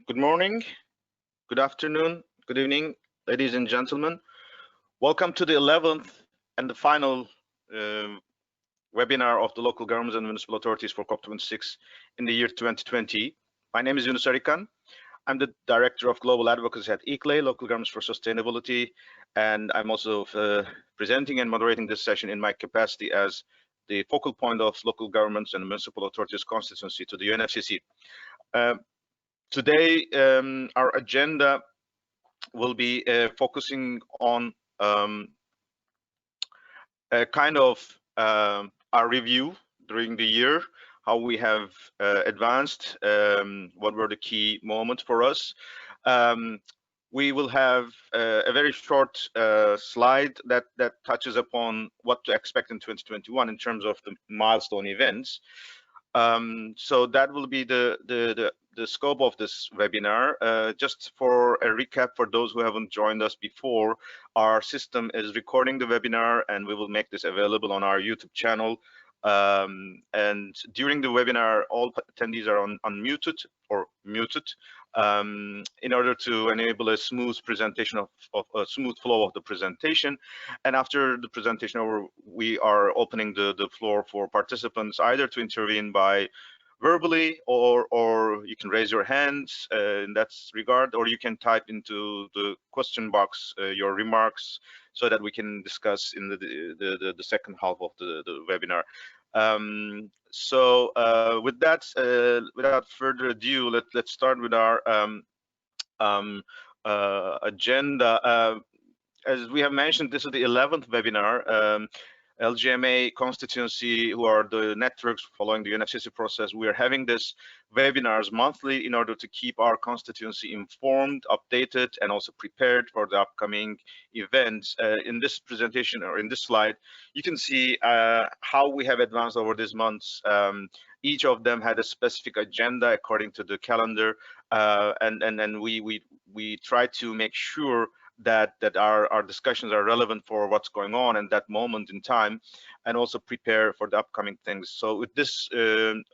Good morning, good afternoon, good evening, ladies and gentlemen. Welcome to the 11th and the final uh, webinar of the local governments and municipal authorities for COP26 in the year 2020. My name is Yunus Arikan. I'm the Director of Global Advocacy at ICLEI, Local Governments for Sustainability, and I'm also presenting and moderating this session in my capacity as the focal point of local governments and municipal authorities constituency to the UNFCCC. Today, our agenda will be focusing on a kind of our review during the year, how we have advanced, what were the key moments for us. We will have a very short slide that touches upon what to expect in 2021 in terms of the milestone events. So that will be the scope of this webinar. Just for a recap, for those who haven't joined us before, our system is recording the webinar and we will make this available on our YouTube channel. And during the webinar, all attendees are unmuted or muted in order to enable a smooth presentation of a smooth flow of the presentation. And after the presentation over, we are opening the floor for participants either to intervene by verbally or you can raise your hands in that regard, or you can type into the question box your remarks so that we can discuss in the second half of the webinar. With that, without further ado, let's start with our agenda. As we have mentioned, this is the 11th webinar. LGMA constituency, who are the networks following the UNFCCC process, we are having this webinars monthly in order to keep our constituency informed, updated, and also prepared for the upcoming events. In this presentation or in this slide, you can see how we have advanced over these months. Each of them had a specific agenda according to the calendar, and we try to make sure that our discussions are relevant for what's going on in that moment in time, and also prepare for the upcoming things. So with this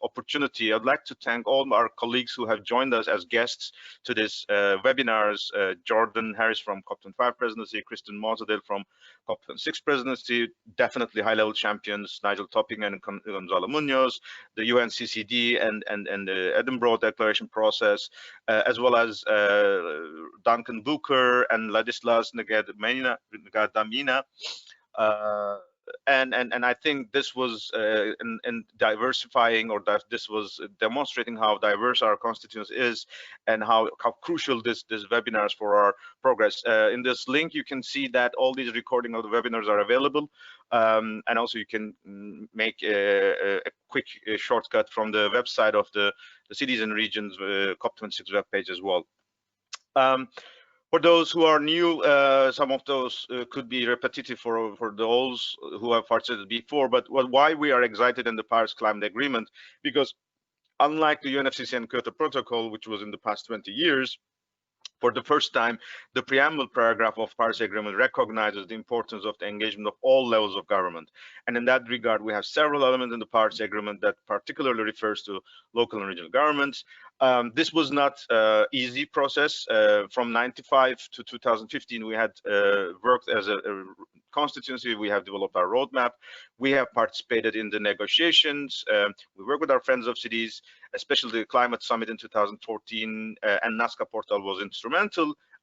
opportunity, I'd like to thank all our colleagues who have joined us as guests to this webinars. Jordan Harris from COP25 presidency, Kristen Mossadale from COP26 presidency, definitely high-level champions, Nigel Topping and Gonzalo Munoz, the UNCCD and the Edinburgh Declaration process, as well as Duncan Booker and Ladislas Ngadamina. And I think this was in diversifying, or that this was demonstrating how diverse our constituency is and how crucial this webinars for our progress. In this link, you can see that all these recording of the webinars are available, and also you can make a quick shortcut from the website of the cities and regions COP26 webpage as well. For those who are new, some of those could be repetitive for those who have participated before, but why we are excited in the Paris Climate Agreement, because unlike the UNFCCC and Kyoto Protocol, which was in the past 20 years, for the first time, the preamble paragraph of Paris Agreement recognizes the importance of the engagement of all levels of government. And in that regard, we have several elements in the Paris Agreement that particularly refers to local and regional governments. This was not an easy process. From 95 to 2015, we had worked as a constituency. We have developed our roadmap. We have participated in the negotiations. We work with our friends of cities, especially the Climate Summit in 2014, and Nazca Portal was instrumental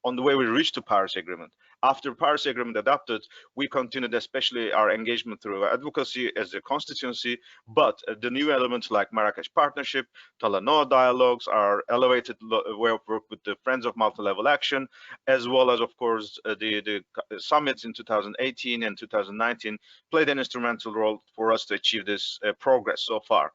on the way we reached the Paris Agreement. After Paris Agreement adopted, we continued especially our engagement through advocacy as a constituency, but the new elements like Marrakesh Partnership, Talanoa dialogues, our elevated way of work with the Friends of Multilevel Action, as well as, of course, the summits in 2018 and 2019 played an instrumental role for us to achieve this progress so far.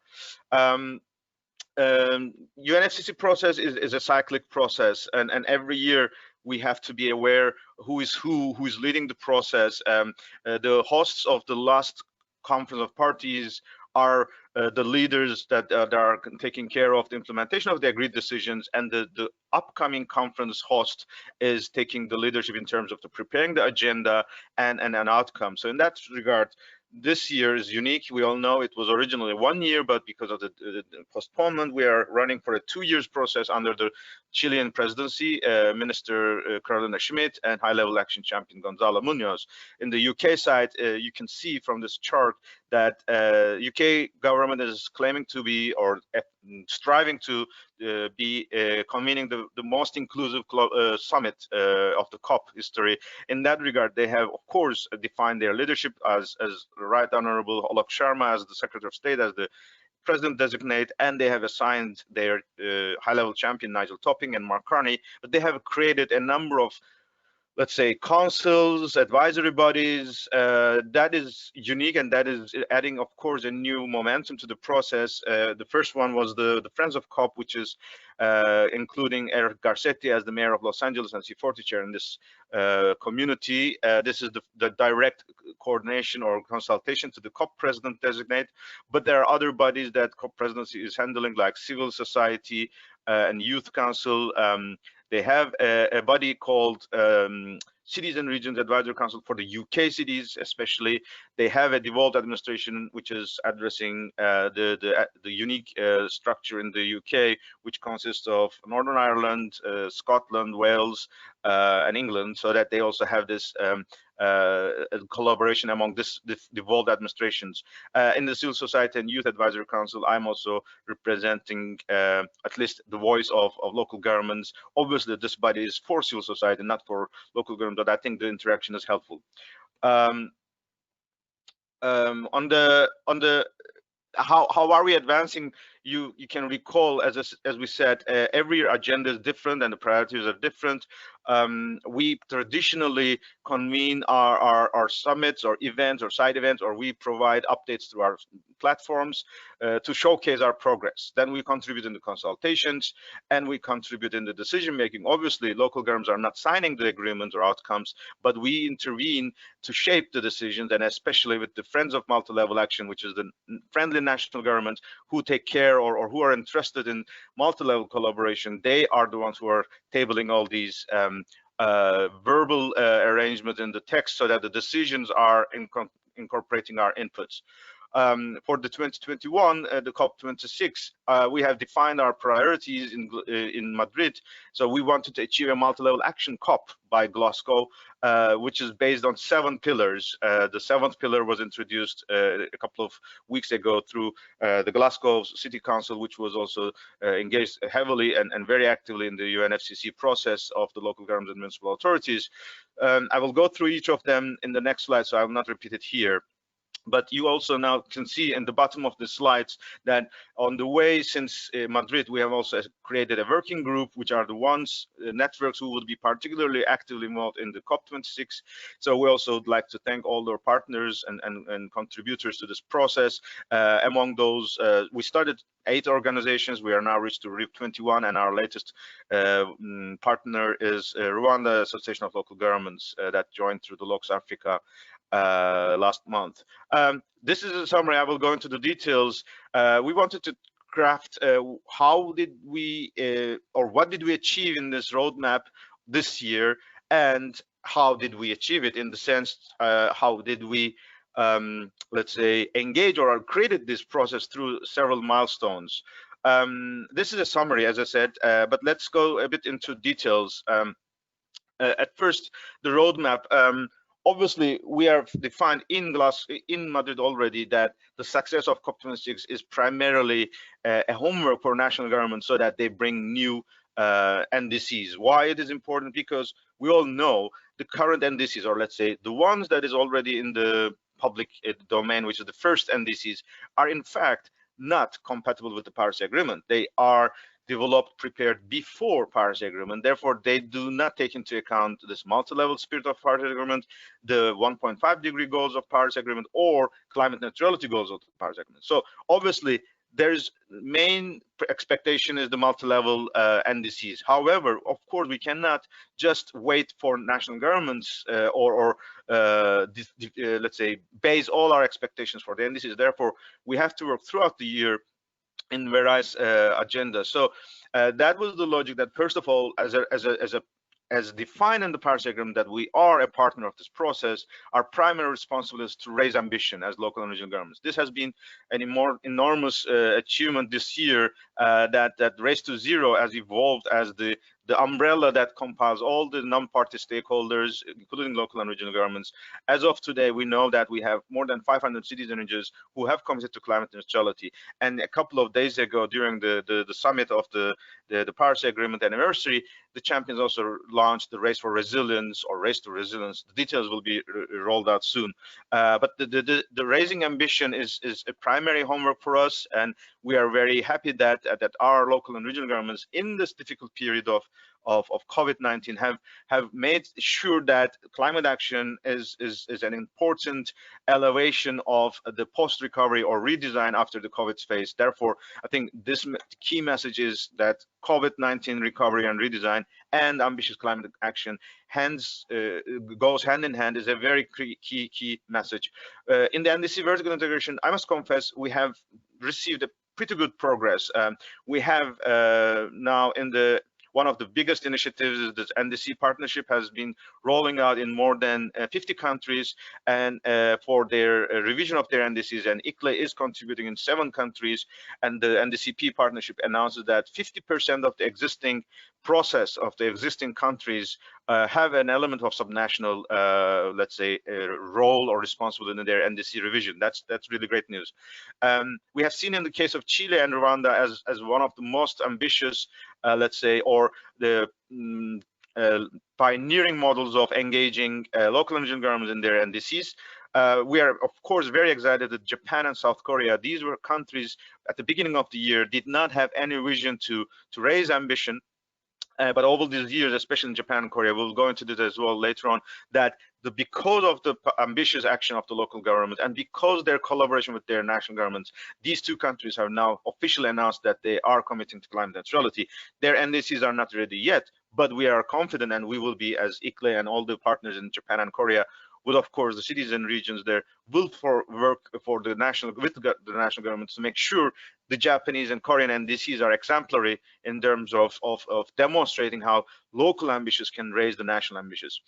UNFCCC process is a cyclic process, and every year we have to be aware who is leading the process. The hosts of the last conference of parties are the leaders that are taking care of the implementation of the agreed decisions, and the upcoming conference host is taking the leadership in terms of preparing the agenda and an outcome. So in that regard, this year is unique. We all know it was originally 1 year, but because of the postponement, we are running for a 2 years process under the Chilean presidency, Minister Carolina Schmidt and high-level action champion Gonzalo Munoz. In the UK side, you can see from this chart that UK government is claiming to be, or striving to be convening the most inclusive summit of the COP history. In that regard, they have, of course, defined their leadership as Right Honorable Olaf Sharma as the Secretary of State, as the President designate, and they have assigned their high-level champion Nigel Topping and Mark Carney. But they have created a number of, let's say, councils, advisory bodies. That is unique, and that is adding, of course, a new momentum to the process. The first one was the Friends of COP, which is including Eric Garcetti as the mayor of Los Angeles and C40 chair in this community. This is the direct coordination or consultation to the COP president designate. But there are other bodies that COP presidency is handling, like civil society and youth council. They have a body called Cities and Regions Advisory Council for the UK cities, especially. They have a devolved administration, which is addressing the unique structure in the UK, which consists of Northern Ireland, Scotland, Wales, and England, so that they also have this collaboration among this devolved administrations. In the Civil Society and Youth Advisory Council, I'm also representing at least the voice of local governments. Obviously, this body is for civil society, not for local government, but I think the interaction is helpful. On the how are we advancing? You can recall, as we said, every year agenda is different and the priorities are different. We traditionally convene our summits or events or side events, or we provide updates through our platforms to showcase our progress. Then we contribute in the consultations and we contribute in the decision making. Obviously, local governments are not signing the agreement or outcomes, but we intervene to shape the decisions, and especially with the Friends of Multi-Level Action, which is the friendly national governments who take care or who are interested in multi-level collaboration. They are the ones who are tabling all these verbal arrangements in the text, so that the decisions are incorporating our inputs. For the 2021, the COP26, we have defined our priorities in Madrid. So we wanted to achieve a multi-level action COP by Glasgow, which is based on 7 pillars. The 7th pillar was introduced a couple of weeks ago through the Glasgow City Council, which was also engaged heavily and very actively in the UNFCCC process of the local government and municipal authorities. I will go through each of them in the next slide, so I will not repeat it here. But you also now can see in the bottom of the slides that on the way since Madrid, we have also created a working group, which are the ones, networks who will be particularly actively involved in the COP26. So we also would like to thank all our partners and contributors to this process. Among those, we started 8 organizations. We are now reached to 21, and our latest partner is Rwanda Association of Local Governments that joined through the LOCS Africa last month. This is a summary. I will go into the details. We wanted to craft how did we or what did we achieve in this roadmap this year, and how did we achieve it, in the sense how did we let's say engage or created this process through several milestones. This is a summary, as I said, but let's go a bit into details. At first, the roadmap. Obviously, we have defined in Madrid already that the success of COP26 is primarily a homework for national governments, so that they bring new NDCs. Why it is important? Because we all know the current NDCs, or let's say the ones that is already in the public domain, which is the first NDCs, are in fact not compatible with the Paris Agreement. They are developed, prepared before Paris Agreement. Therefore, they do not take into account this multi-level spirit of Paris Agreement, the 1.5-degree goals of Paris Agreement, or climate neutrality goals of the Paris Agreement. So obviously, there's main expectation is the multi-level NDCs. However, of course, we cannot just wait for national governments let's say, base all our expectations for the NDCs. Therefore, we have to work throughout the year in various agendas. So that was the logic, that first of all, as a as defined in the Paris Agreement, that we are a partner of this process, our primary responsibility is to raise ambition as local and regional governments. This has been an enormous achievement this year, that Race to Zero has evolved as the umbrella that compiles all the non-party stakeholders, including local and regional governments. As of today, we know that we have more than 500 cities and regions who have committed to climate neutrality. And a couple of days ago, during the summit of the Paris Agreement anniversary, the champions also launched the Race for Resilience, or Race to Resilience. The details will be rolled out soon. But the raising ambition is a primary homework for us, and we are very happy that our local and regional governments, in this difficult period of COVID-19, have made sure that climate action is an important elevation of the post-recovery or redesign after the COVID phase. Therefore, I think this key message is that COVID-19 recovery and redesign and ambitious climate action goes hand in hand, is a very key message. In the NDC vertical integration, I must confess, we have received a pretty good progress. We have now in one of the biggest initiatives is this NDC partnership has been rolling out in more than 50 countries, and for their revision of their NDCs, and ICLEI is contributing in 7 countries, and the NDCP partnership announces that 50% of the existing process of the existing countries have an element of subnational, let's say, role or responsibility in their NDC revision. That's really great news. We have seen in the case of Chile and Rwanda as one of the most ambitious, let's say, or the pioneering models of engaging local and regional governments in their NDCs. We are, of course, very excited that Japan and South Korea, these were countries at the beginning of the year, did not have any vision to raise ambition. But over these years, especially in Japan and Korea, we'll go into this as well later on, that because of the ambitious action of the local government and because their collaboration with their national governments, these 2 countries have now officially announced that they are committing to climate neutrality. Their NDCs are not ready yet, but we are confident, and we will be, as ICLEI and all the partners in Japan and Korea, will, of course, the cities and regions there will work with the national governments to make sure the Japanese and Korean NDCs are exemplary in terms of demonstrating how local ambitions can raise the national ambitions.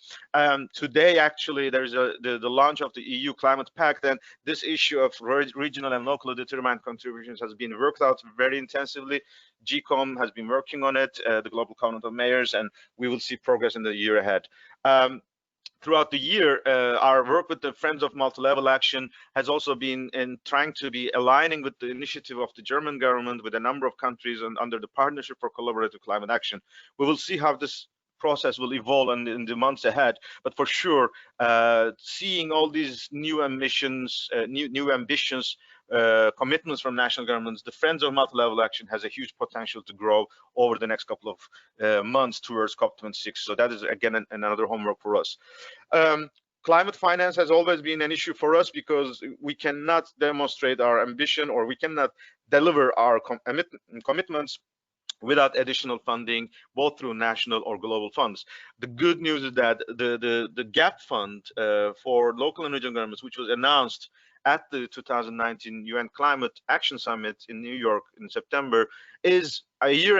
Today, actually, there is the launch of the EU Climate Pact, and this issue of regional and locally determined contributions has been worked out very intensively. GCOM has been working on it, the Global Covenant of Mayors, and we will see progress in the year ahead. Throughout the year, our work with the Friends of Multilevel Action has also been in trying to be aligning with the initiative of the German government with a number of countries and under the Partnership for Collaborative Climate Action. We will see how this process will evolve in the months ahead, but for sure, seeing all these new ambitions, commitments from national governments, the Friends of Multilevel Action has a huge potential to grow over the next couple of months towards COP26. So that is, again, another homework for us. Climate finance has always been an issue for us because we cannot demonstrate our ambition, or we cannot deliver our commitments without additional funding, both through national or global funds. The good news is that the GAP fund for local and regional governments, which was announced at the 2019 UN Climate Action Summit in New York in September, is a year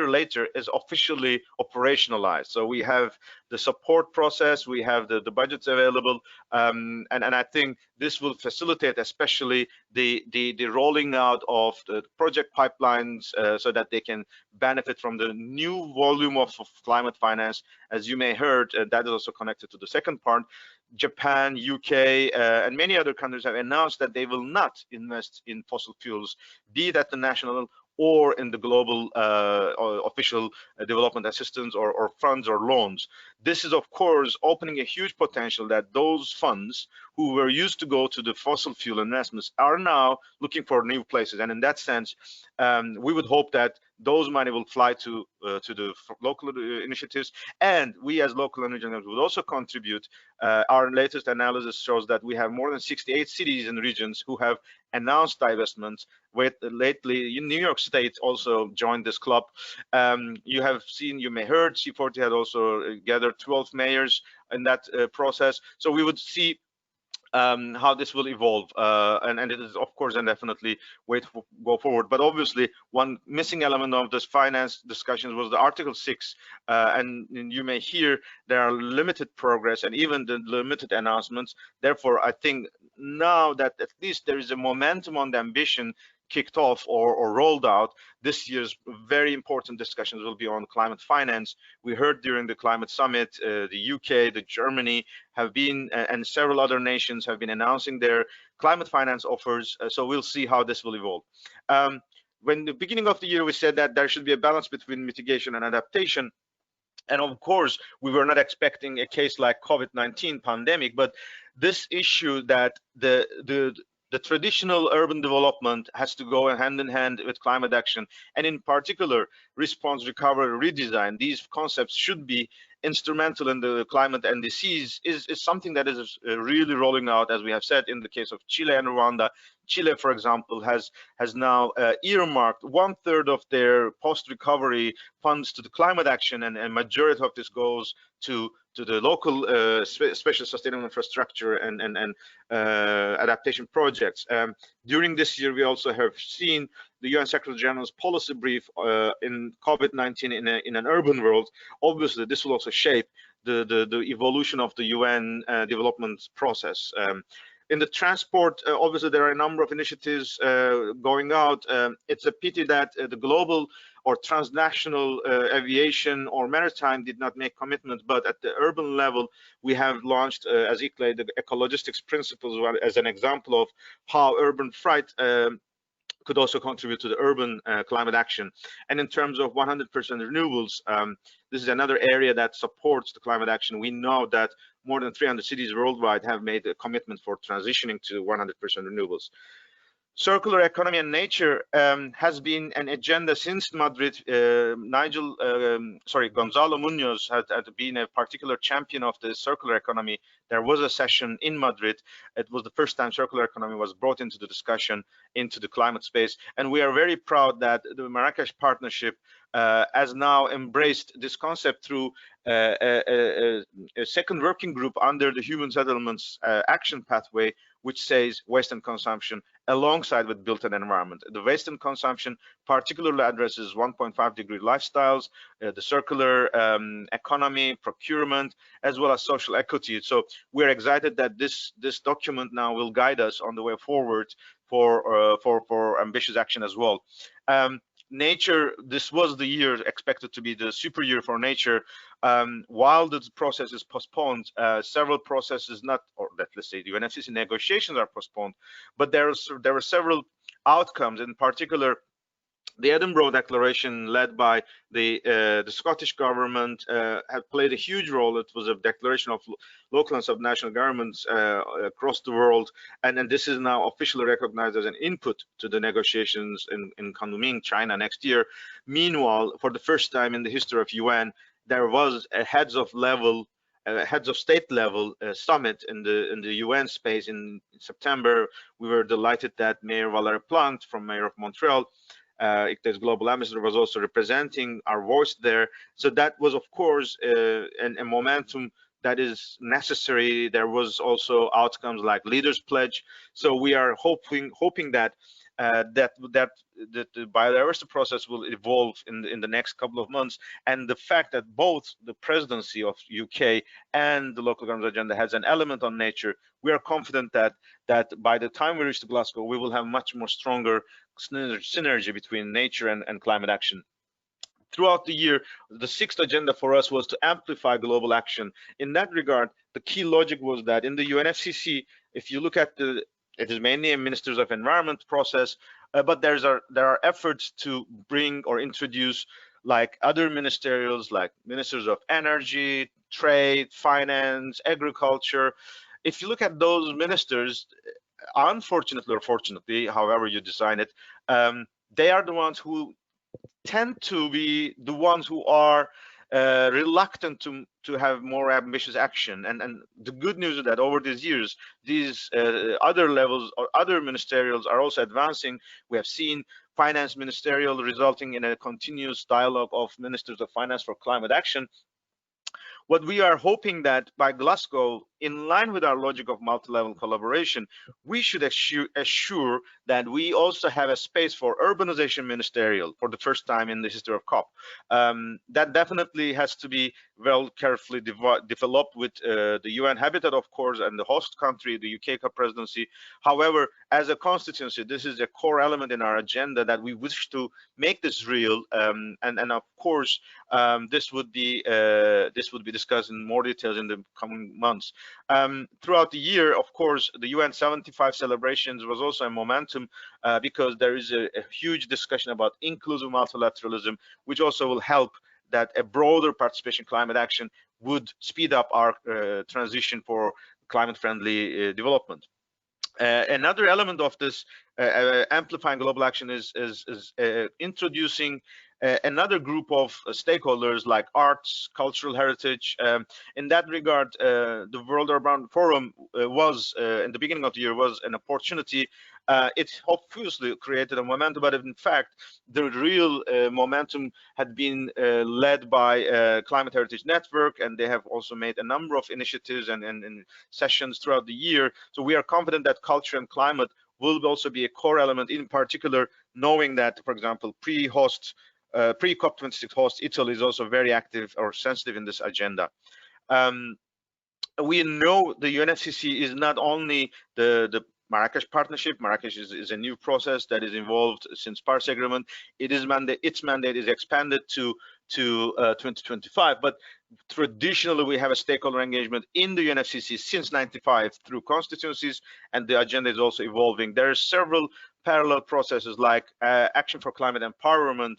later, is officially operationalized. So we have the support process, we have the budgets available, and I think this will facilitate especially the rolling out of the project pipelines so that they can benefit from the new volume of climate finance. As you may heard, that is also connected to the second part. Japan, UK, and many other countries have announced that they will not invest in fossil fuels, be it at the national or in the global official development assistance or funds or loans. This is, of course, opening a huge potential that those funds who were used to go to the fossil fuel investments are now looking for new places. And in that sense, we would hope that those money will fly to the local initiatives, and we as local and regional will also contribute. Our latest analysis shows that we have more than 68 cities and regions who have announced divestments. With lately, New York State also joined this club. You have seen, you may heard, C40 had also gathered 12 mayors in that process. So we would see how this will evolve, and it is of course and definitely way to go forward. But obviously one missing element of this finance discussions was the Article 6, and you may hear there are limited progress and even the limited announcements. Therefore I think now that at least there is a momentum on the ambition kicked off or rolled out, this year's very important discussions will be on climate finance. We heard during the climate summit, the UK, the Germany have been, and several other nations have been announcing their climate finance offers. So we'll see how this will evolve. When the beginning of the year, we said that there should be a balance between mitigation and adaptation. And of course, we were not expecting a case like COVID-19 pandemic, but this issue that the traditional urban development has to go hand in hand with climate action, and in particular, response, recovery, redesign. These concepts should be instrumental in the climate NDCs is something that is really rolling out, as we have said, in the case of Chile and Rwanda. Chile, for example, has now earmarked 1/3 of their post-recovery funds to the climate action, and a majority of this goes to the local special sustainable infrastructure and adaptation projects. During this year, we also have seen the UN Secretary General's policy brief in COVID-19 in an urban world. Obviously, this will also shape the evolution of the UN development process. In the transport, obviously, there are a number of initiatives going out. It's a pity that the global or transnational aviation or maritime did not make commitments, but at the urban level, we have launched, as ICLEI, the ecologistics principles as an example of how urban freight could also contribute to the urban climate action. And in terms of 100% renewables, this is another area that supports the climate action. We know that more than 300 cities worldwide have made a commitment for transitioning to 100% renewables. Circular economy and nature has been an agenda since Madrid. Gonzalo Munoz had been a particular champion of the circular economy. There was a session in Madrid. It was the first time circular economy was brought into the discussion, into the climate space. And we are very proud that the Marrakesh Partnership has now embraced this concept through a second working group under the Human Settlements Action Pathway, which says waste and consumption alongside with built environment. The waste and consumption particularly addresses 1.5-degree lifestyles, the circular economy, procurement, as well as social equity. So we're excited that this document now will guide us on the way forward for ambitious action as well. Nature, this was the year expected to be the super year for nature. While the process is postponed, several processes let's say the UNFCCC negotiations are postponed, but there were several outcomes. In particular, the Edinburgh Declaration, led by the Scottish government, had played a huge role. It was a declaration of local and subnational governments across the world, and this is now officially recognized as an input to the negotiations in Kunming, China next year. Meanwhile, for the first time in the history of UN, there was a heads of state level summit in the UN space in September. We were delighted that Mayor Valérie Plante, from Mayor of Montreal, ICLEI's global ambassador, was also representing our voice there. So that was, of course, a momentum that is necessary. There was also outcomes like Leaders Pledge. So we are hoping that the biodiversity process will evolve in the next couple of months, and the fact that both the presidency of UK and the local government agenda has an element on nature, we are confident that by the time we reach to Glasgow, we will have much more stronger synergy between nature and climate action. Throughout the year, the sixth agenda for us was to amplify global action. In that regard, the key logic was that in the UNFCCC, if you look at it is mainly a Ministers of Environment process, but there are efforts to bring or introduce like other ministerials, like Ministers of Energy, Trade, Finance, Agriculture. If you look at those ministers, unfortunately or fortunately, however you design it, they are the ones who tend to be the ones who are reluctant to have more ambitious action. And the good news is that over these years, these other levels or other ministerials are also advancing. We have seen finance ministerial resulting in a continuous dialogue of ministers of finance for climate action. What we are hoping that by Glasgow, in line with our logic of multi-level collaboration, we should assure that we also have a space for urbanization ministerial for the first time in the history of COP. That definitely has to be well carefully developed with the UN Habitat, of course, and the host country, the UK COP presidency. However, as a constituency, this is a core element in our agenda that we wish to make this real, and of course, this would be discussed in more details in the coming months. Throughout the year, of course, the UN 75 celebrations was also a momentum because there is a huge discussion about inclusive multilateralism, which also will help that a broader participation in climate action would speed up our transition for climate-friendly development. Another element of this amplifying global action is introducing another group of stakeholders like arts, cultural heritage. In that regard, the World Urban Forum was, in the beginning of the year, was an opportunity. It obviously created a momentum, but in fact, the real momentum had been led by Climate Heritage Network, and they have also made a number of initiatives and sessions throughout the year. So we are confident that culture and climate will also be a core element, in particular, knowing that, for example, pre-COP26 host Italy is also very active or sensitive in this agenda. We know the UNFCCC is not only the Marrakesh Partnership. Marrakesh is a new process that is involved since Paris Agreement. Its mandate is expanded to 2025, but traditionally we have a stakeholder engagement in the UNFCCC since '95 through constituencies, and the agenda is also evolving. There are several parallel processes like Action for Climate Empowerment,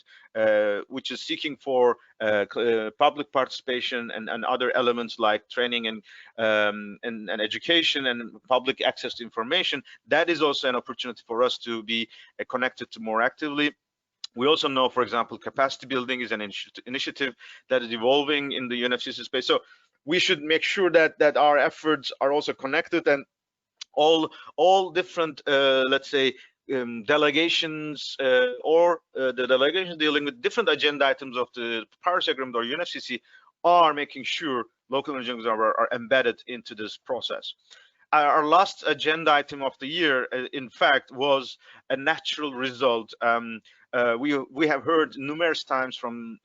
which is seeking for public participation and other elements like training and education and public access to information. That is also an opportunity for us to be connected to more actively. We also know, for example, capacity building is an initiative that is evolving in the UNFCCC space. So we should make sure that our efforts are also connected, and all different, let's say, delegations or the delegations dealing with different agenda items of the Paris Agreement or UNFCCC are making sure local agendas are embedded into this process. Our last agenda item of the year, in fact, was a natural result. We have heard numerous times from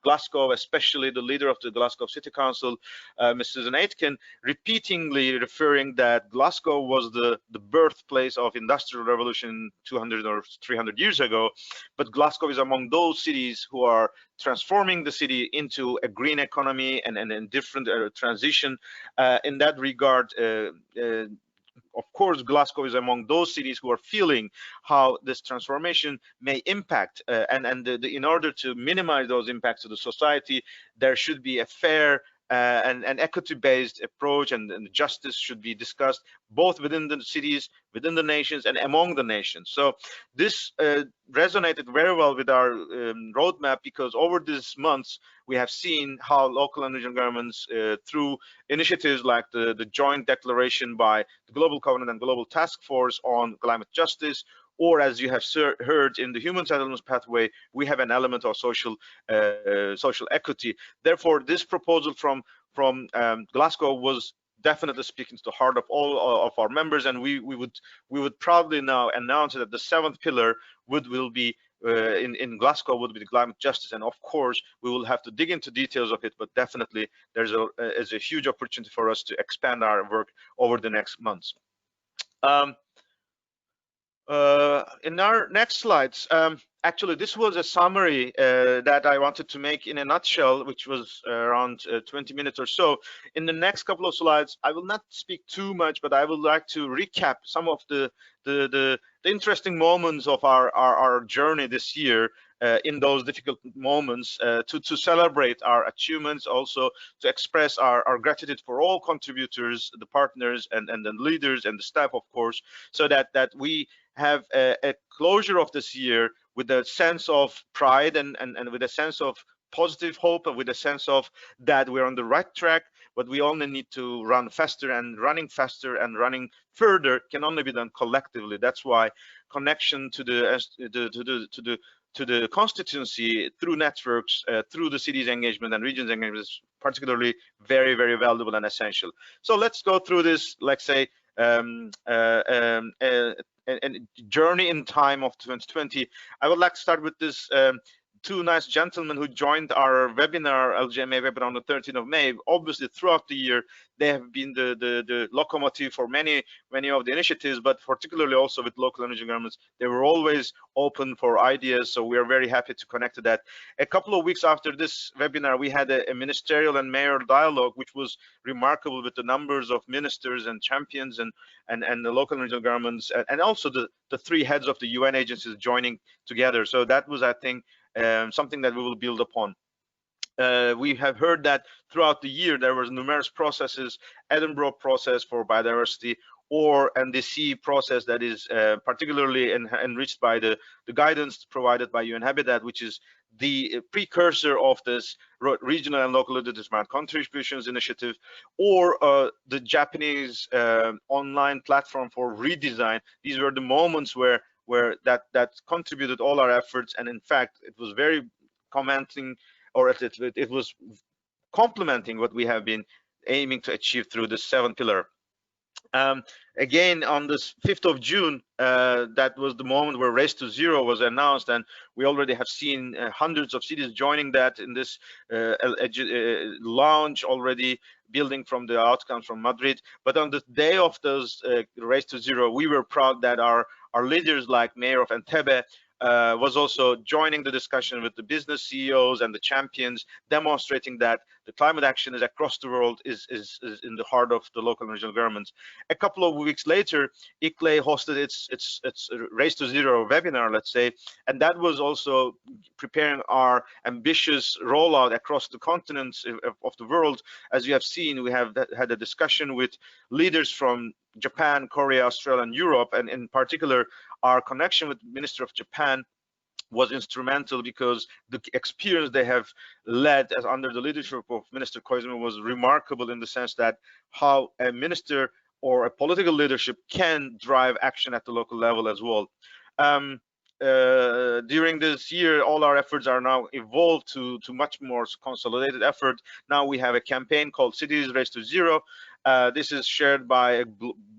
Glasgow, especially the leader of the Glasgow City Council, Mrs. Aitken, repeatedly referring that Glasgow was the birthplace of industrial revolution 200 or 300 years ago, but Glasgow is among those cities who are transforming the city into a green economy and different transition. In that regard, of course, Glasgow is among those cities who are feeling how this transformation may impact, and in order to minimize those impacts to the society, there should be a fair and equity-based approach, and justice should be discussed both within the cities, within the nations, and among the nations. So this resonated very well with our roadmap, because over these months we have seen how local and regional governments, through initiatives like the joint declaration by the Global Covenant and Global Task Force on Climate Justice, or as you have heard in the Human Settlements Pathway, we have an element of social equity. Therefore, this proposal from Glasgow was definitely speaking to the heart of all of our members, and we would proudly now announce that the seventh pillar will be in Glasgow would be the climate justice. And of course, we will have to dig into details of it, but definitely there's a huge opportunity for us to expand our work over the next months. In our next slides, actually, this was a summary that I wanted to make in a nutshell, which was around 20 minutes or so. In the next couple of slides, I will not speak too much, but I would like to recap some of the interesting moments of our journey this year, in those difficult moments, to celebrate our achievements, also to express our gratitude for all contributors, the partners and the leaders and the staff, of course, so that we have a closure of this year with a sense of pride and with a sense of positive hope, and with a sense of that we're on the right track, but we only need to run faster, and running faster and running further can only be done collectively. That's why connection to the to the constituency through networks, through the city's engagement and regions engagement is particularly very, very valuable and essential. So let's go through this, let's say, journey in time of 2020. I would like to start with this two nice gentlemen who joined our webinar, LGMA webinar on the 13th of May. Obviously, throughout the year, they have been the locomotive for many of the initiatives, but particularly also with local energy governments. They were always open for ideas, so we are very happy to connect to that. A couple of weeks after this webinar, we had a ministerial and mayor dialogue, which was remarkable with the numbers of ministers and champions and the local and regional governments, and also the three heads of the UN agencies joining together. So that was, I think, something that we will build upon. We have heard that throughout the year there was numerous processes, Edinburgh process for biodiversity, or NDC process that is particularly enriched by the guidance provided by UN Habitat, which is the precursor of this regional and local determined contributions initiative, or the Japanese online platform for redesign. These were the moments where that contributed all our efforts, and in fact it was very commenting, or it was complementing what we have been aiming to achieve through the 7th pillar. Again, on this 5th of June, that was the moment where Race to Zero was announced, and we already have seen hundreds of cities joining that in this launch already, building from the outcomes from Madrid. But on the day of those Race to Zero, we were proud that our leaders like Mayor of Entebbe was also joining the discussion with the business CEOs and the champions, demonstrating that the climate action is across the world, is in the heart of the local and regional governments. A couple of weeks later, ICLEI hosted its Race to Zero webinar, let's say, and that was also preparing our ambitious rollout across the continents of the world. As you have seen, we have had a discussion with leaders from Japan, Korea, Australia, and Europe, and in particular, our connection with the Minister of Japan was instrumental because the experience they have led as under the leadership of Minister Koizumi was remarkable, in the sense that how a minister or a political leadership can drive action at the local level as well. During this year, all our efforts are now evolved to much more consolidated effort. Now we have a campaign called Cities Race to Zero. This is shared by a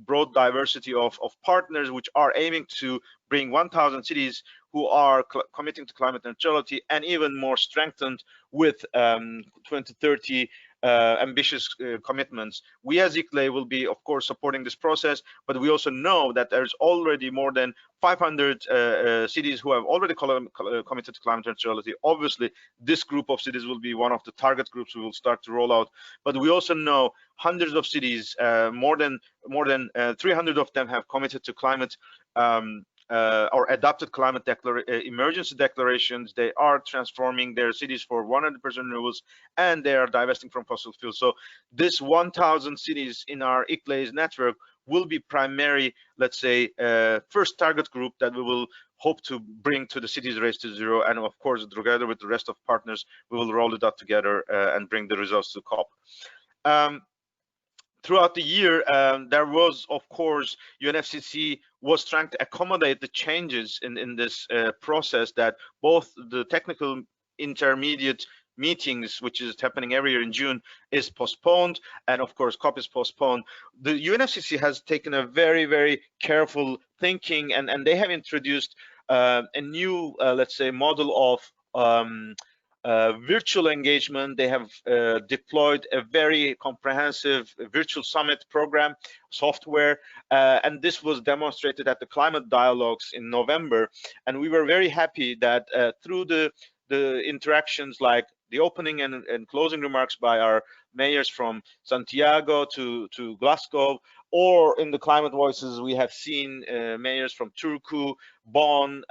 broad diversity of partners, which are aiming to bring 1,000 cities who are committing to climate neutrality, and even more strengthened with 2030 ambitious commitments. We as ICLEI will be, of course, supporting this process, but we also know that there's already more than 500 cities who have already committed to climate neutrality. Obviously, this group of cities will be one of the target groups we will start to roll out. But we also know hundreds of cities, more than 300 of them have committed to climate or adopted climate emergency declarations. They are transforming their cities for 100% renewables, and they are divesting from fossil fuels. So this 1,000 cities in our ICLEI's network will be primary, let's say, first target group that we will hope to bring to the Cities Race to Zero. And of course, together with the rest of partners, we will roll it out together and bring the results to COP. Throughout the year, there was, of course, UNFCCC was trying to accommodate the changes in this process, that both the technical intermediate meetings, which is happening every year in June, is postponed, and of course COP is postponed. The UNFCCC has taken a very, very careful thinking, and they have introduced a new, let's say, model of virtual engagement. They have deployed a very comprehensive virtual summit program software, and this was demonstrated at the climate dialogues in November. And we were very happy that through the interactions, like the opening and closing remarks by our mayors from Santiago to Glasgow, or in the climate voices, we have seen mayors from Turku, Bonn,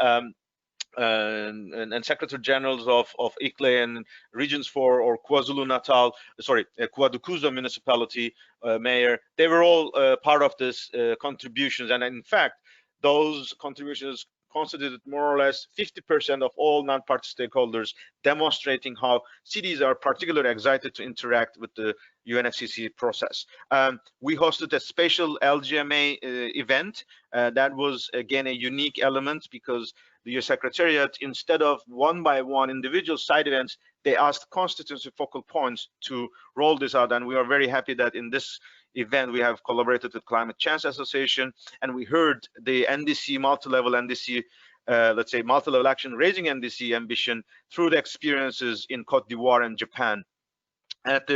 and Secretary Generals of ICLEI and Regions 4 or KwaZulu-Natal, sorry, Kwadukuza Municipality Mayor. They were all part of this contributions, and in fact, those contributions constituted more or less 50% of all non-party stakeholders, demonstrating how cities are particularly excited to interact with the UNFCCC process. We hosted a special LGMA event that was again a unique element, because the US Secretariat, instead of one by one individual side events, they asked constituency focal points to roll this out. And we are very happy that in this event we have collaborated with Climate Change Association, and we heard the NDC, multi-level NDC, let's say multi-level action raising NDC ambition through the experiences in Cote d'Ivoire and Japan. And at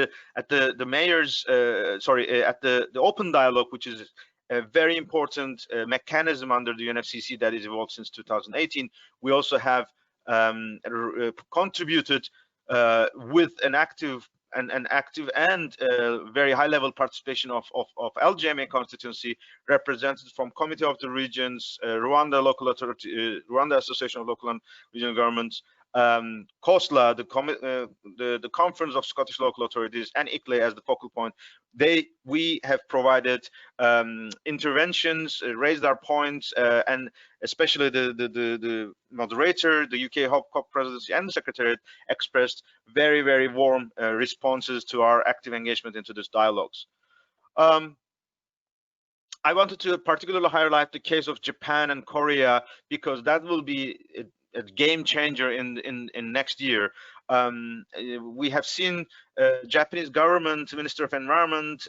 the mayor's at the open dialogue, which is a very important mechanism under the UNFCCC that is evolved since 2018, we also have contributed with an active and very high level participation of LGMA constituency, represented from Committee of the Regions, Rwanda Local Authority, Rwanda Association of Local and Regional Governments, COSLA, the Conference of Scottish Local Authorities, and ICLEI as the focal point. We have provided interventions, raised our points, and especially the moderator, the UK COP presidency, and the Secretariat expressed very, very warm responses to our active engagement into these dialogues. I wanted to particularly highlight the case of Japan and Korea, because that will be a game changer in next year. We have seen Japanese government, Minister of Environment,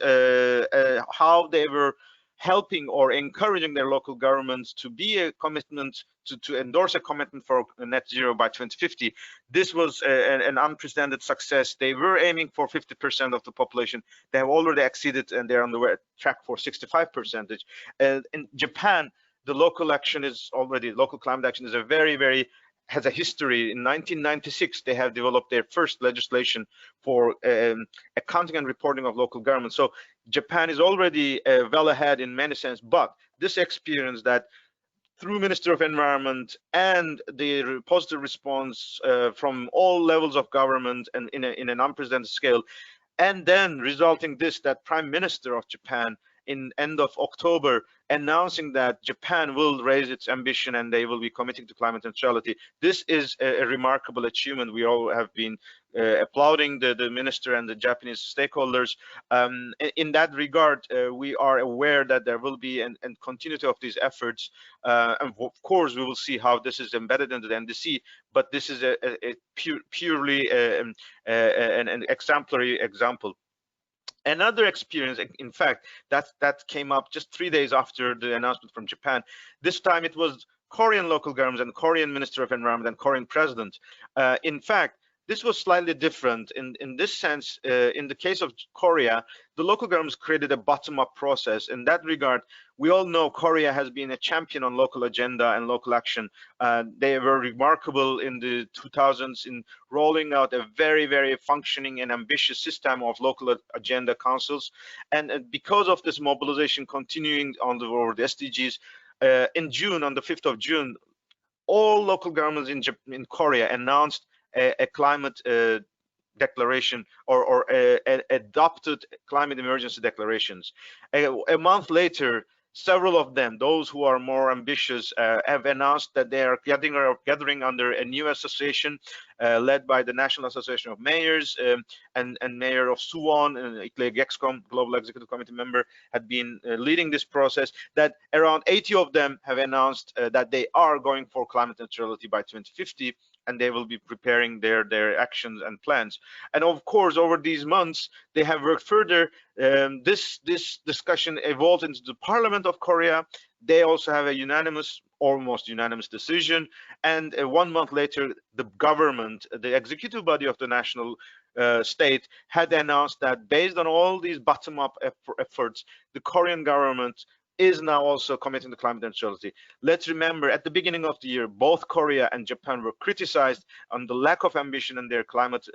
how they were helping or encouraging their local governments to be a commitment to endorse a commitment for net zero by 2050. This was an unprecedented success. They were aiming for 50% of the population. They have already exceeded, and they're on the track for 65%. In Japan, the local action is already, local climate action is a very has a history. In 1996, they have developed their first legislation for accounting and reporting of local government. So Japan is already well ahead in many sense, but this experience that through Minister of Environment and the positive response from all levels of government and in an unprecedented scale, and then resulting this, that Prime Minister of Japan in end of October announcing that Japan will raise its ambition and they will be committing to climate neutrality. This is a remarkable achievement. We all have been applauding the minister and the Japanese stakeholders. In that regard, we are aware that there will be an continuity of these efforts. And of course, we will see how this is embedded into the NDC, but this is a purely an exemplary example. Another experience, in fact, that came up just 3 days after the announcement from Japan. This time it was Korean local governments and Korean Minister of Environment and Korean President. In fact, this was slightly different in this sense. In the case of Korea, the local governments created a bottom-up process. In that regard, we all know Korea has been a champion on local agenda and local action. They were remarkable in the 2000s in rolling out a very functioning and ambitious system of local agenda councils. And because of this mobilization continuing on over the SDGs, in June, on the 5th of June, all local governments in Korea announced a climate declaration or adopted climate emergency declarations. A month later, several of them, those who are more ambitious, have announced that they are gathering under a new association led by the National Association of Mayors and Mayor of Suwon, and ICLEI Global Executive Committee member, had been leading this process, that around 80 of them have announced that they are going for climate neutrality by 2050, and they will be preparing their actions and plans. And of course, over these months, they have worked further. This discussion evolved into the Parliament of Korea. They also have a almost unanimous decision. And 1 month later, the government, the executive body of the national state, had announced that based on all these bottom-up efforts, the Korean government is now also committing to climate neutrality. Let's remember, at the beginning of the year, both Korea and Japan were criticized on the lack of ambition in their climate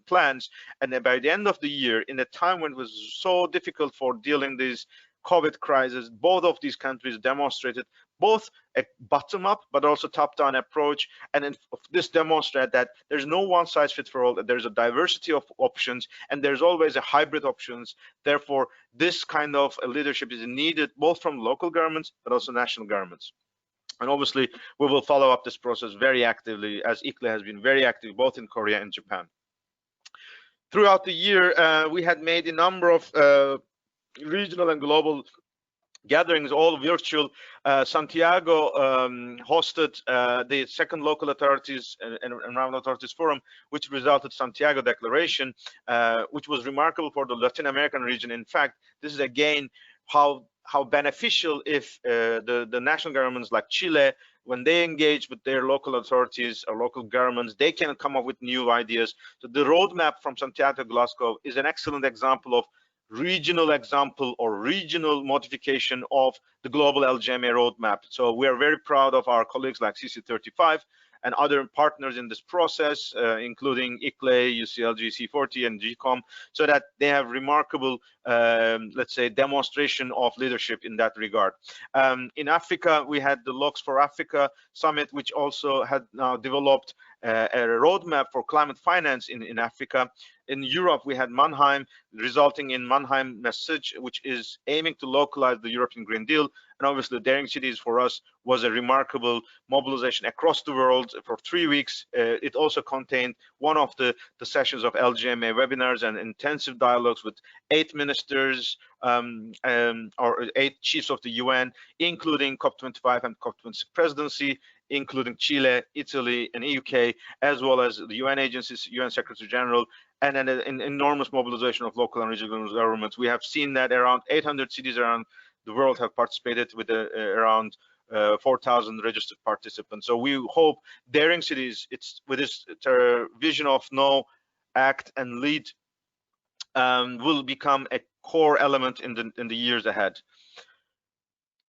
plans. And by the end of the year, in a time when it was so difficult for dealing this COVID crisis, both of these countries demonstrated both a bottom-up but also top-down approach, and this demonstrates that there's no one-size-fits-for-all, that there's a diversity of options, and there's always a hybrid options. Therefore, this kind of leadership is needed both from local governments but also national governments. And obviously, we will follow up this process very actively, as ICLEI has been very active both in Korea and Japan. Throughout the year, we had made a number of regional and global gatherings, all virtual. Santiago hosted the second local authorities and environmental authorities forum, which resulted Santiago Declaration, which was remarkable for the Latin American region. In fact, this is again how beneficial if the national governments like Chile, when they engage with their local authorities or local governments, they can come up with new ideas. So the roadmap from Santiago to Glasgow is an excellent example of regional example or regional modification of the global LGMA roadmap. So we are very proud of our colleagues like CC35 and other partners in this process, including ICLEI, UCLG, C40, and GCOM, so that they have remarkable, let's say, demonstration of leadership in that regard. In Africa, we had the Locks for Africa Summit, which also had now developed a roadmap for climate finance in Africa. In Europe, we had Mannheim, resulting in Mannheim message, which is aiming to localize the European Green Deal. And obviously, Daring Cities for us was a remarkable mobilization across the world for 3 weeks. It also contained one of the sessions of LGMA webinars and intensive dialogues with 8 ministers or 8 chiefs of the UN, including COP25 and COP26 presidency, including Chile, Italy, and UK, as well as the UN agencies, UN Secretary General, and an enormous mobilization of local and regional governments. We have seen that around 800 cities around the world have participated with around 4,000 registered participants. So we hope Daring Cities, it's with this vision of know, act, and lead, will become a core element in the years ahead.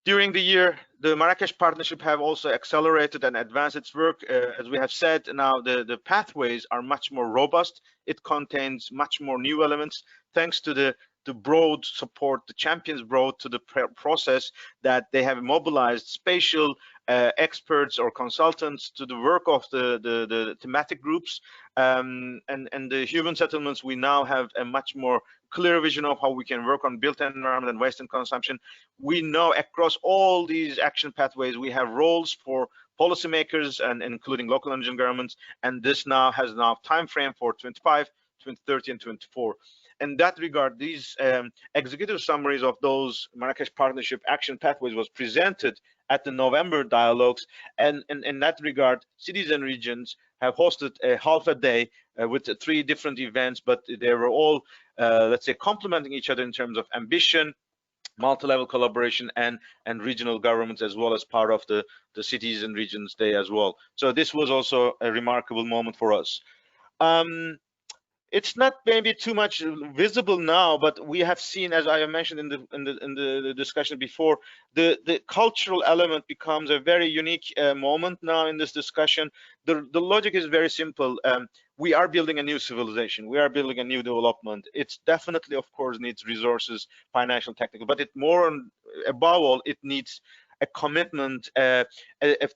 During the year, the Marrakesh Partnership have also accelerated and advanced its work. As we have said, now the pathways are much more robust. It contains much more new elements, thanks to the broad support the champions brought to the process, that they have mobilized spatial experts or consultants to the work of the thematic groups, and the human settlements. We now have a much more clear vision of how we can work on built environment and waste and consumption. We know across all these action pathways we have roles for policymakers and including local and regional governments, and this now has time frame for 25, 2030, and 24. In that regard, these executive summaries of those Marrakesh Partnership action pathways was presented at the November dialogues, and in that regard, cities and regions have hosted a half a day with 3 different events, but they were all, let's say, complementing each other in terms of ambition, multi-level collaboration, and regional governments, as well as part of the cities and regions day as well. So this was also a remarkable moment for us. It's not maybe too much visible now, but we have seen, as I mentioned in the discussion before, the cultural element becomes a very unique moment now in this discussion. The logic is very simple. We are building a new civilization. We are building a new development. It's definitely, of course, needs resources, financial, technical, but above all, it needs a commitment, a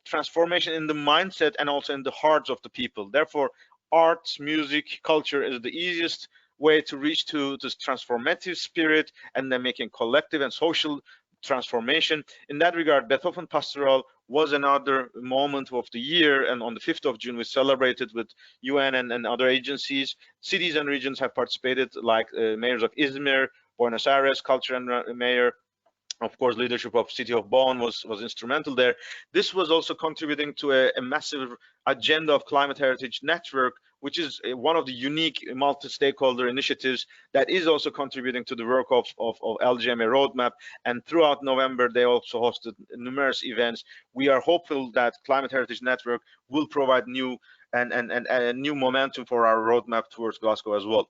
transformation in the mindset and also in the hearts of the people. Therefore, arts, music, culture is the easiest way to reach to this transformative spirit, and then making collective and social transformation. In that regard, Beethoven Pastoral was another moment of the year, and on the 5th of June we celebrated with UN and other agencies. Cities and regions have participated, like mayors of Izmir, Buenos Aires, culture and mayor. Of course, leadership of City of Bonn was instrumental there. This was also contributing to a massive agenda of Climate Heritage Network, which is one of the unique multi-stakeholder initiatives that is also contributing to the work of LGMA roadmap. And throughout November, they also hosted numerous events. We are hopeful that Climate Heritage Network will provide new and new momentum for our roadmap towards Glasgow as well.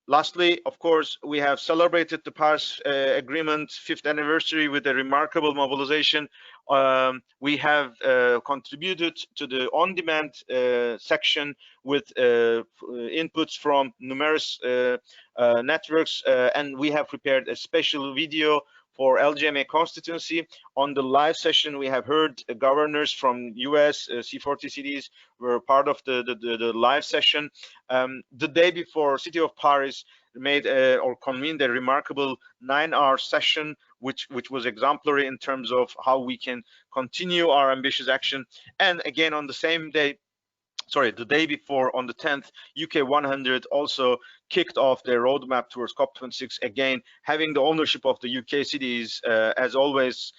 Lastly, of course, we have celebrated the Paris Agreement 5th anniversary with a remarkable mobilization. We have contributed to the on-demand section with inputs from numerous networks, and we have prepared a special video for LGMA constituency. On the live session, we have heard governors from US, C40 cities were part of the live session. The day before, City of Paris made or convened a remarkable 9-hour session, which was exemplary in terms of how we can continue our ambitious action. And again, on the same day, the day before, on the 10th, UK 100 also kicked off their roadmap towards COP26, again having the ownership of the UK cities, as always,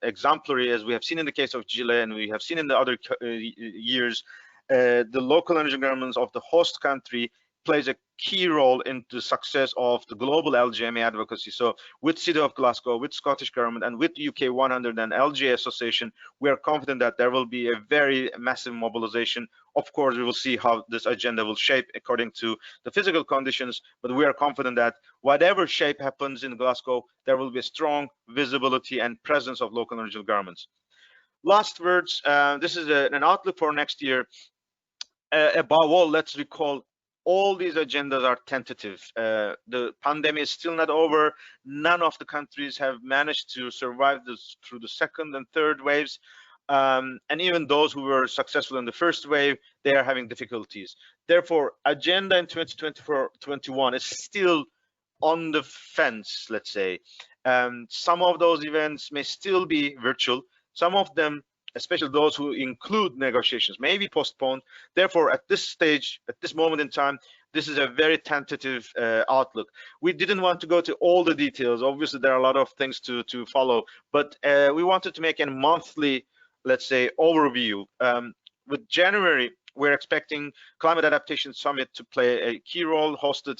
exemplary, as we have seen in the case of Chile and we have seen in the other years. The local energy governments of the host country plays a key role in the success of the global LGMA advocacy. So with City of Glasgow, with Scottish Government, and with UK 100 and LGA Association, we are confident that there will be a very massive mobilization. Of course, we will see how this agenda will shape according to the physical conditions, but we are confident that whatever shape happens in Glasgow, there will be a strong visibility and presence of local and regional governments. Last words, this is an outlook for next year. Above all, let's recall all these agendas are tentative. The pandemic is still not over. None of the countries have managed to survive this through the second and third waves. And even those who were successful in the first wave, they are having difficulties. Therefore, agenda in 2024-21 is still on the fence, let's say. Some of those events may still be virtual. Some of them, especially those who include negotiations, may be postponed. Therefore, at this stage, at this moment in time, this is a very tentative outlook. We didn't want to go to all the details. Obviously, there are a lot of things to follow, but we wanted to make a monthly, let's say, overview. With January, we're expecting Climate Adaptation Summit to play a key role, hosted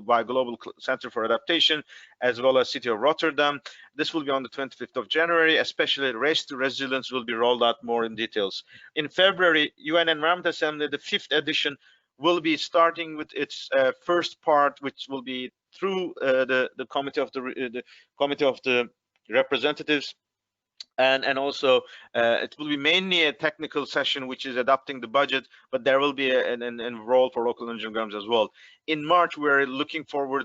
by Global Center for Adaptation, as well as City of Rotterdam. This will be on the 25th of January, especially Race to Resilience will be rolled out more in details. In February, UN Environment Assembly, the 5th edition, will be starting with its first part, which will be through the Committee of the Representatives. And also it will be mainly a technical session, which is adapting the budget, but there will be a role for local and regional governments as well. In March, we're looking forward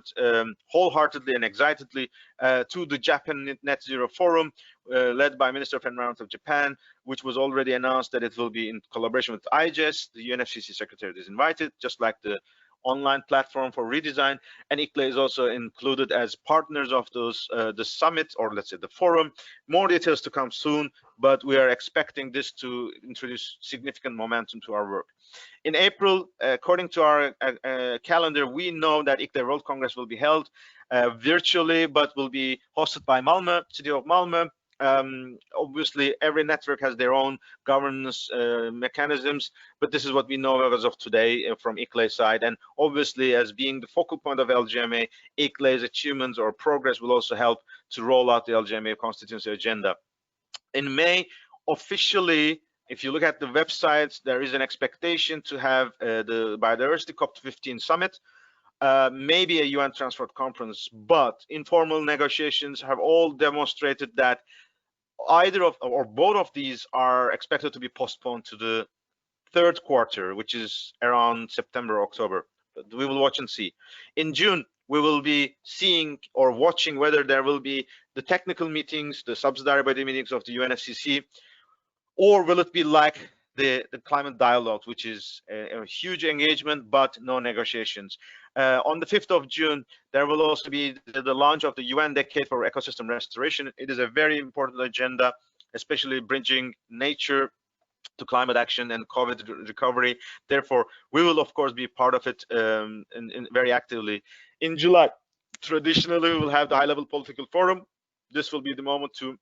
wholeheartedly and excitedly to the Japan Net Zero Forum, led by Minister of Environment of Japan, which was already announced that it will be in collaboration with IGES. The UNFCCC Secretariat is invited, just like the online platform for redesign, and ICLEI is also included as partners of those the summit, or let's say the forum. More details to come soon, but we are expecting this to introduce significant momentum to our work. In April, according to our calendar, we know that ICLEI World Congress will be held virtually, but will be hosted by Malmö, City of Malmö. Obviously, every network has their own governance mechanisms, but this is what we know as of today from ICLEI side. And obviously, as being the focal point of LGMA, ICLEI's achievements or progress will also help to roll out the LGMA constituency agenda. In May, officially, if you look at the websites, there is an expectation to have the Biodiversity COP15 summit. Maybe a UN Transport Conference, but informal negotiations have all demonstrated that either of or both of these are expected to be postponed to the third quarter, which is around September, October. But we will watch and see. In June, we will be seeing or watching whether there will be the technical meetings, the subsidiary body meetings of the UNFCCC, or will it be like the climate dialogue, which is a huge engagement but no negotiations. On the 5th of June, there will also be the launch of the UN Decade for Ecosystem Restoration. It is a very important agenda, especially bridging nature to climate action and COVID recovery. Therefore, we will of course be part of it very actively. In July, traditionally, we will have the high-level political forum. This will be the moment to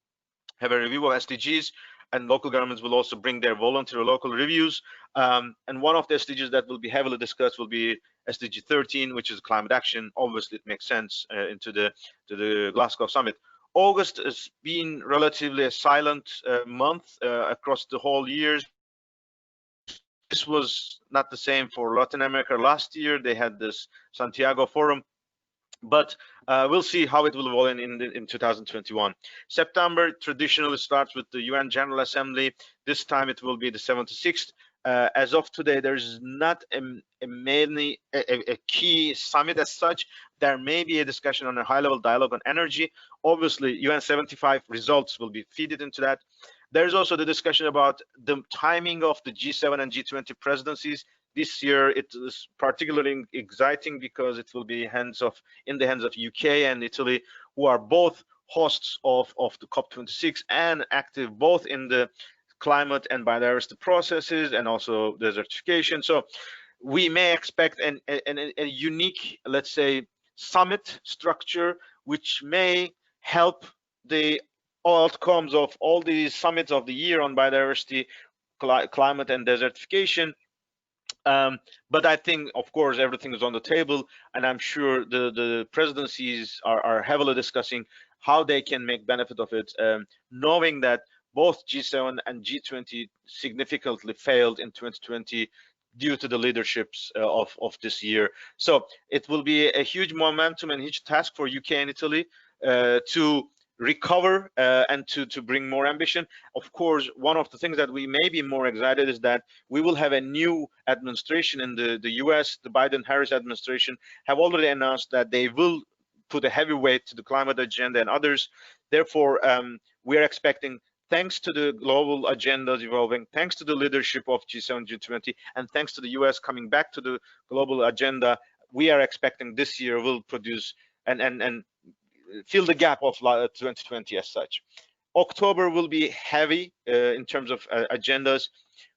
have a review of SDGs, and local governments will also bring their voluntary local reviews. And one of the SDGs that will be heavily discussed will be SDG 13, which is climate action. Obviously, it makes sense into the Glasgow summit. August has been relatively a silent month across the whole year. This was not the same for Latin America last year. They had this Santiago Forum, but we'll see how it will evolve in 2021. September traditionally starts with the UN General Assembly. This time it will be the 76th. As of today, there's not a key summit as such. There may be a discussion on a high-level dialogue on energy. Obviously, UN 75 results will be fed into that. There's also the discussion about the timing of the G7 and G20 presidencies. This year it is particularly exciting because it will be in the hands of UK and Italy, who are both hosts of the COP26 and active both in the climate and biodiversity processes and also desertification. So we may expect a unique, let's say, summit structure, which may help the outcomes of all these summits of the year on biodiversity, climate and desertification. But I think, of course, everything is on the table, and I'm sure the presidencies are heavily discussing how they can make benefit of it, knowing that both G7 and G20 significantly failed in 2020 due to the leaderships of this year. So it will be a huge momentum and huge task for UK and Italy to recover and to bring more ambition. Of course, one of the things that we may be more excited is that we will have a new administration in the US. The Biden-Harris administration have already announced that they will put a heavy weight to the climate agenda and others. Therefore, we are expecting, thanks to the global agendas evolving, thanks to the leadership of G7, G20, and thanks to the US coming back to the global agenda, we are expecting this year will produce and fill the gap of 2020 as such. October will be heavy in terms of agendas.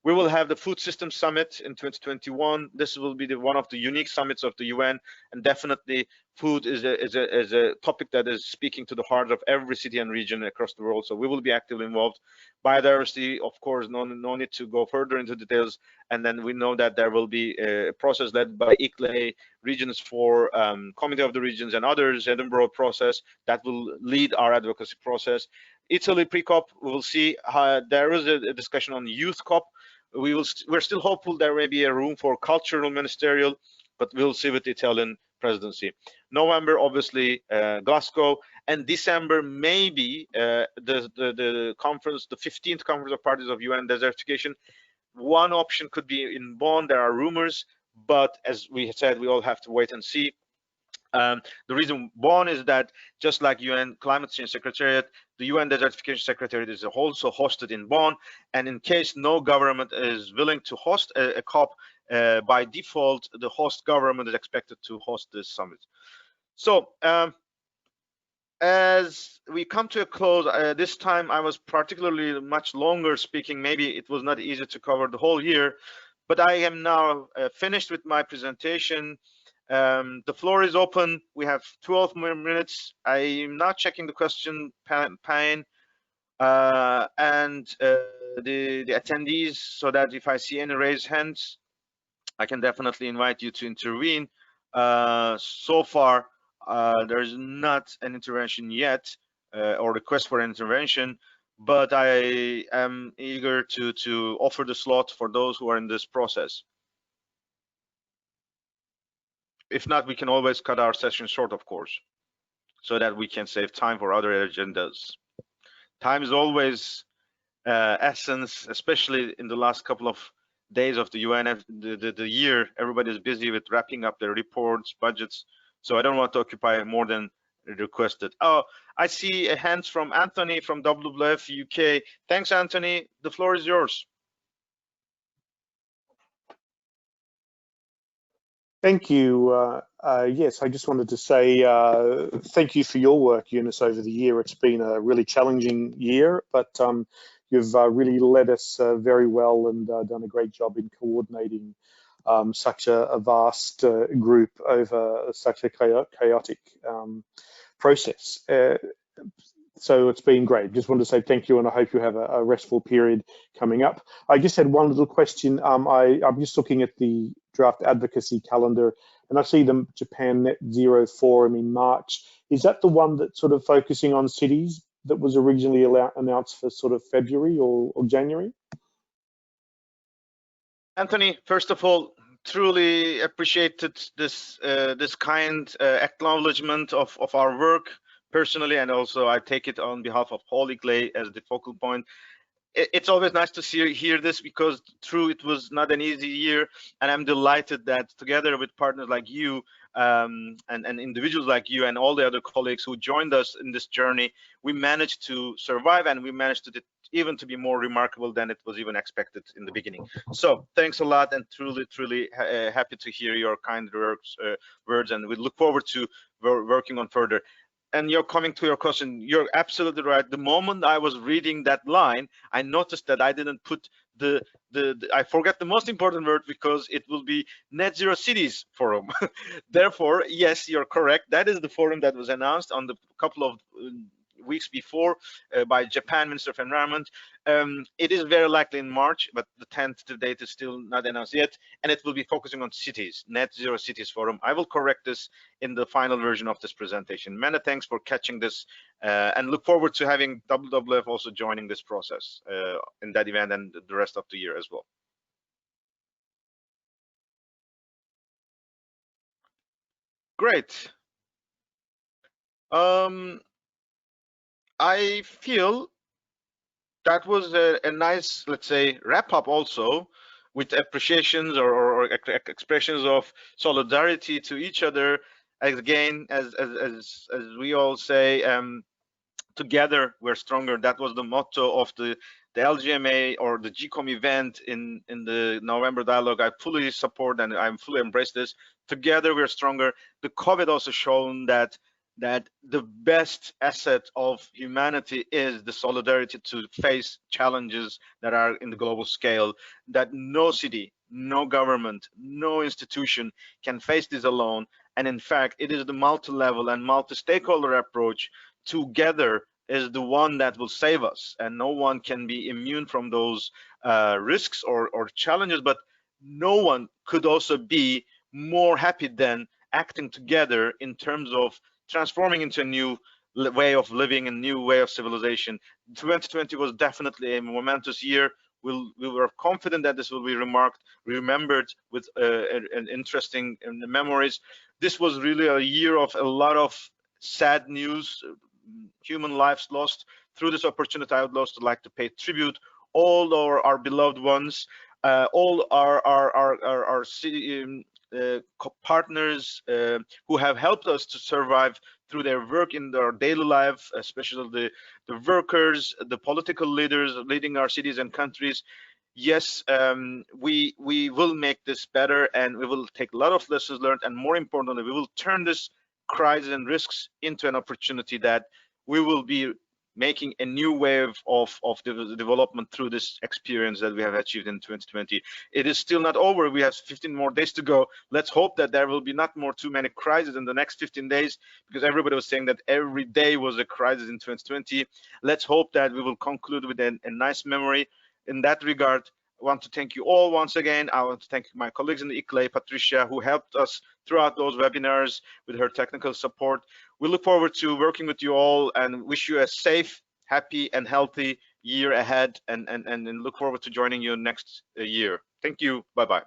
We will have the Food System Summit in 2021. This will be one of the unique summits of the UN, and definitely food is a topic that is speaking to the heart of every city and region across the world. So we will be actively involved. Biodiversity, of course, no need to go further into details. And then we know that there will be a process led by ICLEI, Regions for Committee of the Regions and others, Edinburgh process that will lead our advocacy process. Italy pre-COP, we will see how there is a discussion on youth COP. We're still hopeful there may be a room for cultural ministerial, but we'll see with the Italian presidency. November, obviously, Glasgow, and December, maybe the conference, the 15th Conference of Parties of UN Desertification. One option could be in Bonn. There are rumors, but as we said, we all have to wait and see. The reason Bonn is that, just like UN Climate Change Secretariat, the UN Desertification Secretariat is also hosted in Bonn, and in case no government is willing to host a COP, by default, the host government is expected to host this summit. So as we come to a close, this time I was particularly much longer speaking. Maybe it was not easy to cover the whole year, but I am now finished with my presentation. The floor is open. We have 12 more minutes. I'm now checking the question pane and the attendees, so that if I see any raised hands, I can definitely invite you to intervene. So far, there is not an intervention yet or request for an intervention, but I am eager to offer the slot for those who are in this process. If not, we can always cut our session short, of course, so that we can save time for other agendas. Time is always essence, especially in the last couple of days of the UN, the year. Everybody is busy with wrapping up their reports, budgets. So I don't want to occupy more than requested. Oh, I see a hand from Anthony from WWF UK. Thanks, Anthony. The floor is yours. Thank you. Yes, I just wanted to say thank you for your work, Yunus, over the year. It's been a really challenging year, but you've really led us very well and done a great job in coordinating such a vast group over such a chaotic process. So it's been great. Just wanted to say thank you, and I hope you have a restful period coming up. I just had one little question. I'm just looking at the draft advocacy calendar, and I see the Japan Net Zero Forum in March. Is that the one that's sort of focusing on cities that was originally announced for sort of February or January? Anthony, first of all, truly appreciated this kind acknowledgement of our work personally, and also I take it on behalf of whole ICLEI as the focal point. It's always nice to hear this, because true, it was not an easy year, and I'm delighted that together with partners like you and individuals like you and all the other colleagues who joined us in this journey, we managed to survive, and we managed to even to be more remarkable than it was even expected in the beginning. So thanks a lot, and truly happy to hear your kind words, and we look forward to working on further. and you're coming to your question, you're absolutely right. The moment I was reading that line, I noticed that I didn't put the I forget the most important word, because it will be Net Zero Cities Forum. Therefore, yes, you're correct. That is the forum that was announced on the couple of weeks before by Japan Minister of Environment. It is very likely in March, but the tentative date is still not announced yet, and it will be focusing on cities, Net Zero Cities Forum. I will correct this in the final version of this presentation. Many thanks for catching this, and look forward to having WWF also joining this process in that event and the rest of the year as well. Great. I feel that was a nice, let's say, wrap up also, with appreciations or expressions of solidarity to each other. Again, as we all say, together we're stronger. That was the motto of the LGMA or the GCOM event in the November dialogue. I fully support and I'm fully embrace this. Together we're stronger. The COVID also shown that the best asset of humanity is the solidarity to face challenges that are in the global scale, that no city, no government, no institution can face this alone. And in fact, it is the multi-level and multi-stakeholder approach together is the one that will save us, and no one can be immune from those risks or challenges, but no one could also be more happy than acting together in terms of transforming into a new way of living, a new way of civilization. 2020 was definitely a momentous year. We were confident that this will be remembered with an interesting memories. This was really a year of a lot of sad news, human lives lost. Through this opportunity, I would also like to pay tribute all our beloved ones, all our city partners who have helped us to survive through their work in their daily life, especially the workers, the political leaders leading our cities and countries. Yes, we will make this better, and we will take a lot of lessons learned, and more importantly, we will turn this crisis and risks into an opportunity that we will be making a new wave of development through this experience that we have achieved in 2020. It is still not over. We have 15 more days to go. Let's hope that there will be not too many crises in the next 15 days, because everybody was saying that every day was a crisis in 2020. Let's hope that we will conclude with a nice memory. In that regard, I want to thank you all once again. I want to thank my colleagues in the ICLEI, Patricia, who helped us throughout those webinars with her technical support. We look forward to working with you all and wish you a safe, happy, and healthy year ahead, and look forward to joining you next year. Thank you. Bye-bye.